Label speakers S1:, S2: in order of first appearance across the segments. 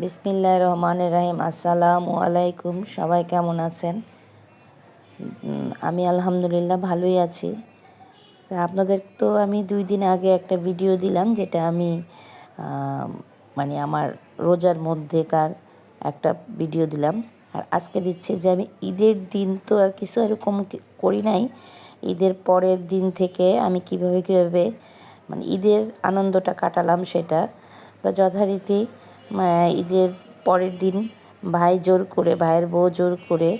S1: বিসমিল্লাহির রহমানির রহিম। আসসালামু আলাইকুম। সবাই কেমন আছেন? আমি আলহামদুলিল্লাহ ভালোই আছি। তা আপনাদের তো আমি 2 দিন আগে একটা ভিডিও দিলাম, যেটা আমি মানে আমার রোজার মধ্যেকার একটা ভিডিও দিলাম। আর আজকে দিচ্ছি যে আমি ঈদের দিন তো আর কিছু এরকম করি নাই, ঈদের পরের দিন থেকে আমি কীভাবে মানে ঈদের আনন্দটা কাটালাম সেটা। তো যথারীতি ঈদের পরের দিন ভাইয়ের বউ জোর করে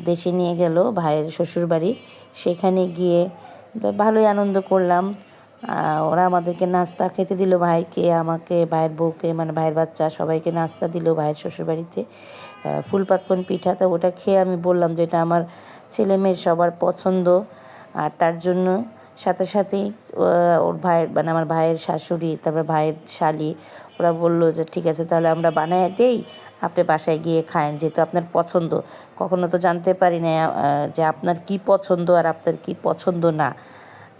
S1: দেশে নিয়ে গেল ভাইয়ের শ্বশুরবাড়ি। সেখানে গিয়ে তো ভালোই আনন্দ করলাম। ওরা আমাদেরকে নাস্তা খেতে দিল, ভাইকে, আমাকে, ভাইয়ের বউকে, মানে ভাইয়ের বাচ্চা সবাইকে নাস্তা দিল ভাইয়ের শ্বশুরবাড়িতে। ফুলপাক্কন পিঠা, তো ওটা খেয়ে আমি বললাম যে এটা আমার ছেলে মেয়ের সবার পছন্দ। আর তার জন্য সাথে সাথেই ওর ভাইয়ের মানে আমার ভাইয়ের শাশুড়ি, তারপর ভাইয়ের শালি, ওরা বললো যে ঠিক আছে তাহলে আমরা বানায় দেই, আপনি বাসায় গিয়ে খায়েন, যেহেতু আপনার পছন্দ। কখনো তো জানতে পারি না যে আপনার কি পছন্দ আর আপনার কি পছন্দ না।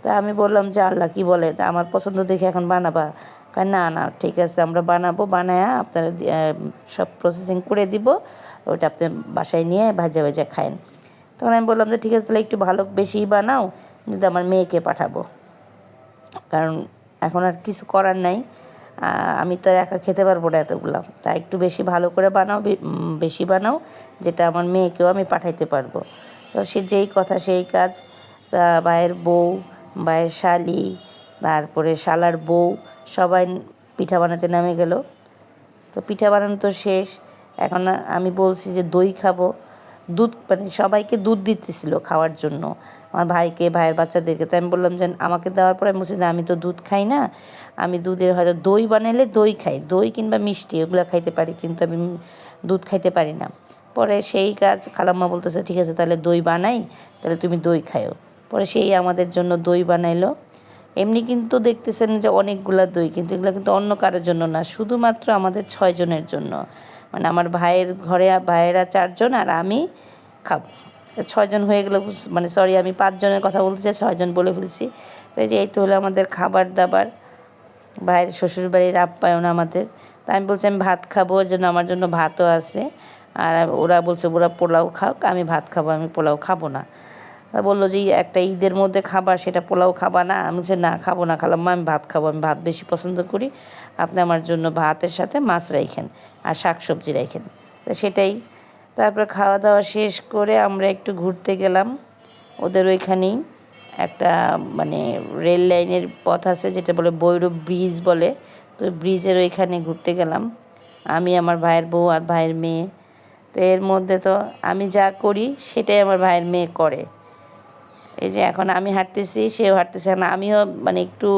S1: তা আমি বললাম যে আল্লাহ কি বলে, তা আমার পছন্দ দেখে এখন বানাবা? না না, ঠিক আছে আমরা বানাবো, বানায়া আপনারা সব প্রসেসিং করে দিব, ওইটা আপনি বাসায় নিয়ে ভাজা ভাজা খায়েন। তখন আমি বললাম যে ঠিক আছে তাহলে একটু ভালো বেশি বানাও, কিন্তু আমার মেয়েকে পাঠাবো, কারণ এখন আর কিছু করার নাই, আমি তো একা খেতে পারবো না এতগুলো। তা একটু বেশি ভালো করে বানাও, বেশি বানাও, যেটা আমার মেয়েকেও আমি পাঠাইতে পারবো। তো সে যেই কথা সেই কাজ। তা ভাইয়ের বউ, ভাইয়ের শালি, তারপরে শালার বউ সবাই পিঠা বানাতে নেমে গেল। তো পিঠা বানানো তো শেষ। এখন আমি বলছি যে দই খাবো, দুধ মানে সবাইকে দুধ দিতেছিল খাওয়ার জন্য, আমার ভাইকে, ভাইয়ের বাচ্চাদেরকে। তো আমি বললাম যে আমাকে দেওয়ার পরে আমি বলছি যে আমি তো দুধ খাই না, আমি দুধের হয়তো দই বানাইলে দই খাই, দই কিংবা মিষ্টি এগুলো খাইতে পারি, কিন্তু আমি দুধ খাইতে পারি না। পরে সেই কাজ খালাম্মা বলতেছে ঠিক আছে তাহলে দই বানাই, তাহলে তুমি দই খাইও। পরে সেই আমাদের জন্য দই বানাইলো। এমনি কিন্তু দেখতেছেন যে অনেকগুলা দই, কিন্তু এগুলো কিন্তু অন্য কারোর জন্য না, শুধুমাত্র আমাদের 6 জনের জন্য। মানে আমার ভাইয়ের ঘরে ভাইয়েরা 4 জন আর আমি খাবো, 6 জন হয়ে গেলো। মানে সরি, আমি 5 জনের কথা বলতে চাই, 6 জন বলে ফেলছি। তো এই যে এই তো হলো আমাদের খাবার দাবার, ভাইয়ের শ্বশুরবাড়ির আপ্যায়ন আমাদের। তা আমি বলছি আমি ভাত খাবো, ওর জন্য আমার জন্য ভাতও আছে। আর ওরা বলছে ওরা পোলাও খাক, আমি ভাত খাবো, আমি পোলাও খাবো না। তা বললো যে একটা ঈদের মধ্যে খাবার, সেটা পোলাও খাবা না? আমি বলছি না খাবো না খালাম্মা, আমি ভাত খাবো, আমি ভাত বেশি পছন্দ করি, আপনি আমার জন্য ভাতের সাথে মাছ রাইখেন আর শাক সবজি রাইখেন। তো সেটাই। তারপর খাওয়া দাওয়া শেষ করে আমরা একটু ঘুরতে গেলাম ওদের ওইখানেই। একটা মানে রেল লাইনের পথ আছে, যেটা বলে ভৈরব ব্রিজ বলে। তো ব্রিজের ওইখানে ঘুরতে গেলাম আমি, আমার ভাইয়ের বউ আর ভাইয়ের মেয়ে। তো এর মধ্যে তো আমি যা করি সেটাই আমার ভাইয়ের মেয়ে করে। এই যে এখন আমি হাঁটতেছি, সেও হাঁটতেছে, না আমিও মানে একটু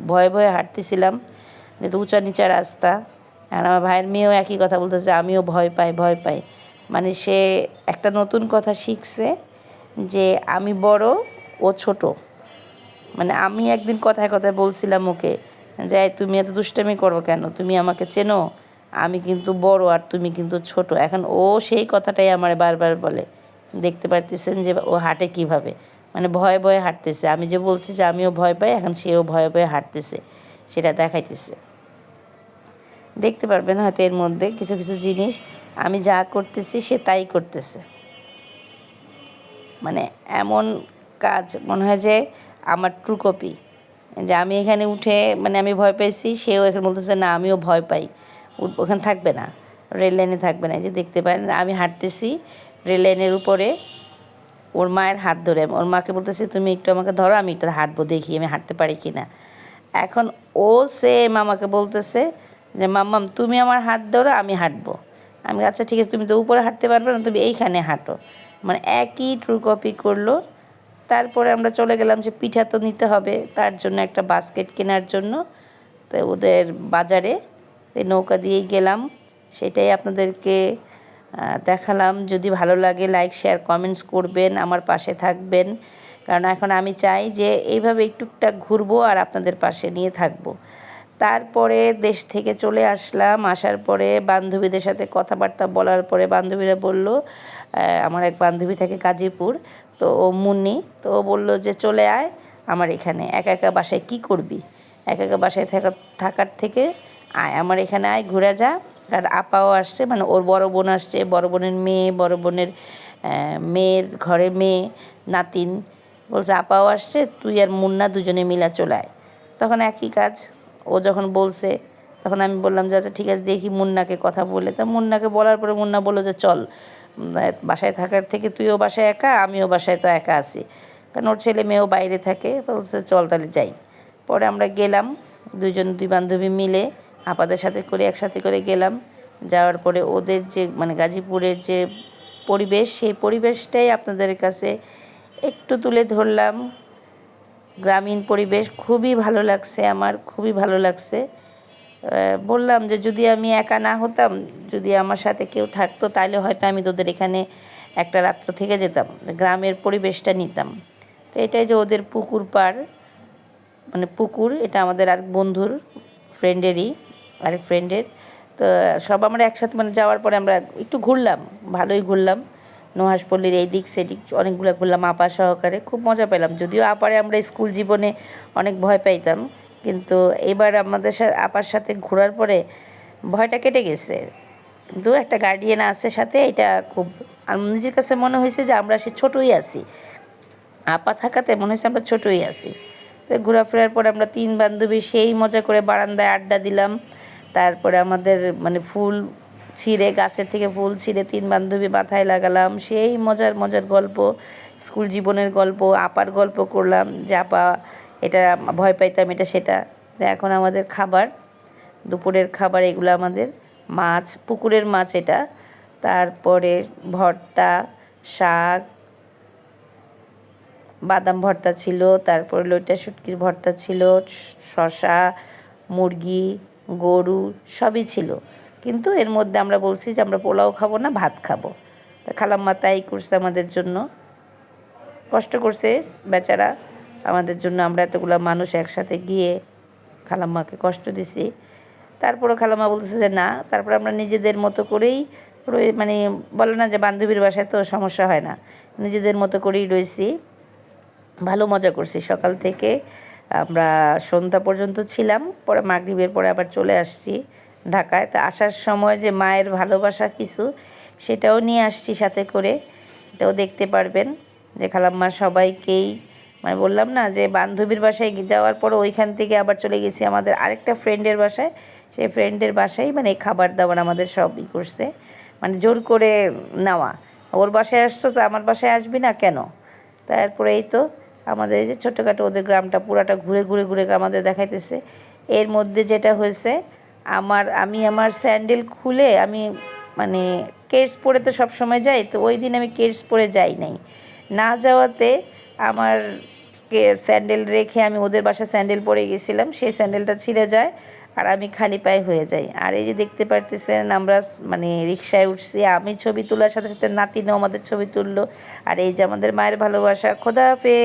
S1: ভয়ে ভয়ে হাঁটতেছিলাম, যেহেতু উঁচা নিচা রাস্তা। আর আমার ভাইয়ের মেয়েও একই কথা বলতেছে, আমিও ভয় পাই ভয় পাই। মানে সে একটা নতুন কথা শিখছে যে আমি বড়, ও ছোট। মানে আমি একদিন কথায় কথায় বলছিলাম ওকে যে তুমি এত দুষ্টামি করো কেন, তুমি আমাকে চেনো, আমি কিন্তু বড় আর তুমি কিন্তু ছোট। এখন ও সেই কথাটাই আমার বারবার বলে। দেখতে পারতেছেন যে ও হাঁটে কীভাবে, মানে ভয়ে ভয়ে হাঁটতেছে। আমি যে বলছি যে আমিও ভয় পাই, এখন সেও ভয়ে ভয়ে হাঁটতেছে, সেটা দেখাইতেছে। দেখতে পারবেন হয়তো এর মধ্যে কিছু কিছু জিনিস, আমি যা করতেছি সে তাই করতেছে। মানে এমন কাজ মনে হয় যে আমার ট্রু কপি, যে আমি এখানে উঠে মানে আমি ভয় পাইছি, সেও এখানে বলতেছে না আমিও ভয় পাই, ওখানে থাকবে না, রেল লাইনে থাকবে না। এই যে দেখতে পারেন আমি হাঁটতেছি রেল লাইনের উপরে, ওর মায়ের হাত ধরে ওর মাকে বলতেছি তুমি একটু আমাকে ধরো, আমি একটু হাঁটবো, দেখি আমি হাঁটতে পারি কি না। এখন ও সেম আমাকে বলতেছে যে মাম্মাম তুমি আমার হাত ধরো, আমি হাঁটবো। আমি আচ্ছা ঠিক আছে, তুমি তো উপরে হাঁটতে পারবে না, তুমি এইখানে হাঁটো। মানে একই ট্রু কপি করলো। তারপরে আমরা চলে গেলাম যে পিঠা তো নিতে হবে, তার জন্য একটা বাস্কেট কেনার জন্য। তো ওদের বাজারে নৌকা দিয়েই গেলাম, সেটাই আপনাদেরকে দেখালাম। যদি ভালো লাগে লাইক শেয়ার কমেন্টস করবেন, আমার পাশে থাকবেন, কারণ এখন আমি চাই যে এইভাবে টুকটাক ঘুরবো আর আপনাদের পাশে নিয়ে থাকবো। তারপরে দেশ থেকে চলে আসলাম, আসার পরে বান্ধবীদের সাথে কথাবার্তা বলার পরে বান্ধবীরা বলল, আমার এক বান্ধবী থাকে গাজীপুর, তো ও মুন্নি, তো ও বললো যে চলে আয় আমার এখানে, একা একা বাসায় কী করবি, একা একা বাসায় থাকার থেকে আয় আমার এখানে, আয় ঘুরে যা, আর আপাও আসছে, মানে ওর বড় বোন আসছে, বড় বোনের মেয়ে, বড় বোনের মেয়ের ঘরের মেয়ে, নাতিন। বলছে আপাও আসছে, তুই আর মুন্না দুজনে মিলা চলে আয়। তখন একই কাজ, ও যখন বলছে তখন আমি বললাম যে আচ্ছা ঠিক আছে, দেখি মুন্নাকে কথা বলে। তা মুন্নাকে বলার পরে মুন্না বললো যে চল, বাসায় থাকার থেকে তুইও বাসায় একা, আমিও বাসায় তো একা আছি, কারণ ওর ছেলে মেয়েও বাইরে থাকে। বলছে চল তাহলে যাই। পরে আমরা গেলাম দুই বান্ধবী মিলে আপাদের সাথে করে একসাথে করে গেলাম। যাওয়ার পরে ওদের যে মানে গাজীপুরের যে পরিবেশ, সেই পরিবেশটাই আপনাদের কাছে একটু তুলে ধরলাম। গ্রামীণ পরিবেশ খুবই ভালো লাগছে, আমার খুবই ভালো লাগছে। বললাম যে যদি আমি একা না হতাম, যদি আমার সাথে কেউ থাকতো, তাহলে হয়তো আমি তোদের এখানে একটা রাত্র থেকে যেতাম, গ্রামের পরিবেশটা নিতাম। তো এটাই যে ওদের পুকুর পাড়, মানে পুকুর, এটা আমাদের আরেক বন্ধুর ফ্রেন্ডেরই, আরেক ফ্রেন্ডের। তো সব আমরা একসাথে মানে যাওয়ার পরে আমরা একটু ঘুরলাম, ভালোই ঘুরলাম। নুহাসপল্লির এই দিক সেদিক অনেকগুলো ঘুরলাম আপা সহকারে, খুব মজা পেলাম। যদিও আপারে আমরা স্কুল জীবনে অনেক ভয় পাইতাম, কিন্তু এবার আমাদের আপার সাথে ঘোরার পরে ভয়টা কেটে গেছে। কিন্তু একটা গার্ডিয়ান আছে সাথে, এটা খুব নিজের কাছে মনে হয়েছে যে আমরা সে ছোটোই আছি, আপা থাকাতে মনে হচ্ছে আমরা ছোটোই আছি। তো ঘোরাফেরার পর আমরা 3 বান্ধবী সেই মজা করে বারান্দায় আড্ডা দিলাম। তারপরে আমাদের মানে ফুল ছিঁড়ে, গাছের থেকে ফুল ছিঁড়ে 3 বান্ধবী মাথায় লাগালাম, সেই মজার মজার গল্প, স্কুল জীবনের গল্প, আপার গল্প করলাম যে আপা এটা ভয় পাইতাম, এটা সেটা। এখন আমাদের খাবার, দুপুরের খাবার এগুলো আমাদের মাছ, পুকুরের মাছ এটা। তারপরে ভর্তা, শাক, বাদাম ভর্তা ছিল, তারপর লইটা শুটকির ভর্তা ছিল, শসা, মুরগি, গরু সবই ছিল। কিন্তু এর মধ্যে আমরা বলছি যে আমরা পোলাও খাবো না, ভাত খাবো। খালাম্মা তাই করছে আমাদের জন্য, কষ্ট করছে বেচারা আমাদের জন্য। আমরা এতগুলো মানুষ একসাথে গিয়ে খালাম্মাকে কষ্ট দিছি। তারপরও খালাম্মা বলতেছে যে না, তারপর আমরা নিজেদের মতো করেই মানে বলে না যে বান্ধবীর বাসায় তো সমস্যা হয় না, নিজেদের মতো করেই রয়েছি, ভালো মজা করছি। সকাল থেকে আমরা সন্ধ্যা পর্যন্ত ছিলাম, পরে মাগরিবের পরে আবার চলে আসছি ঢাকায়। তা আসার সময় যে মায়ের ভালোবাসা কিছু, সেটাও নিয়ে আসছি সাথে করে, এটাও দেখতে পারবেন। যে খালাম্মা সবাইকেই মানে বললাম না যে বান্ধবীর বাসায় যাওয়ার পর ওইখান থেকে আবার চলে গেছি আমাদের আরেকটা ফ্রেন্ডের বাসায়। সেই ফ্রেন্ডের বাসায় মানে খাবার দাবার আমাদের সবই করছে, মানে জোর করে নেওয়া। ওর বাসায় আসছো তো আমার বাসায় আসবি না কেন? তারপরে এই তো আমাদের এই যে ছোটোখাটো ওদের গ্রামটা পুরাটা ঘুরে ঘুরে ঘুরে আমাদের দেখাইতেছে। এর মধ্যে যেটা হয়েছে, আমি আমার স্যান্ডেল খুলে আমি মানে কেডস পরে তো সব সময় যাই, তো ওই দিন আমি কেডস পরে যাই নাই। না যাওয়াতে আমার স্যান্ডেল রেখে আমি ওদের বাসায় স্যান্ডেল পরে গেছিলাম, সেই স্যান্ডেলটা ছিঁড়ে যায় আর আমি খালি পায়ে হয়ে যাই। আর এই যে দেখতে পারতেছেন আমরা মানে রিকশায় উঠছি, আমি ছবি তোলার সাথে সাথে নাতিনও আমাদের ছবি তুললো। আর এই যে আমাদের মায়ের ভালোবাসা। খোদা হাফেজ।